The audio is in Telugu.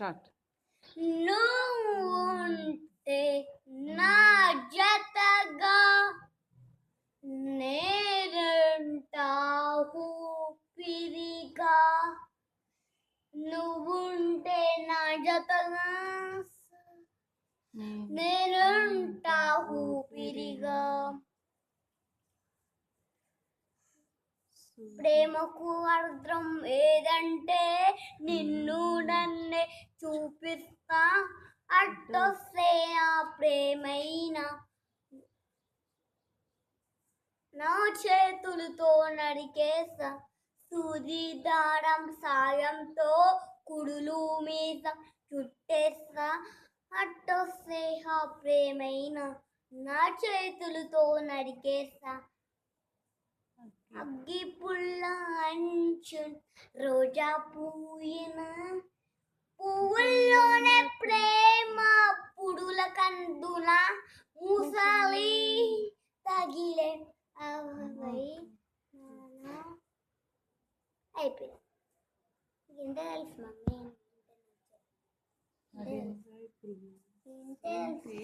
స్టార్ట్. నువ్వుంటే నా జతగా నేరుంటావు పిరిగా, నువ్వుంటే నా జతగా నేరుంటావు పిరిగా. ప్రేమకు అర్థం ఏదంటే నిన్ను నన్నే చూపిస్తా, అట్టొస్తే ఆ ప్రేమైనా నా చేతులతో నరికేస్తా, సూది దారం సాయంతో కుడులు మీద చుట్టేస్తా, అట్టొస్తే ఆ ప్రేమైనా నా చేతులతో నరికేస్తా. అగ్గి పుల్ల అంచు రోజా పూయిన, పువ్వుల్లోనే ప్రేమ పుడుల కందున ముసలి తగిలే అవై అయిపోయింది. ఇంత తెలుసు మమ్మీ.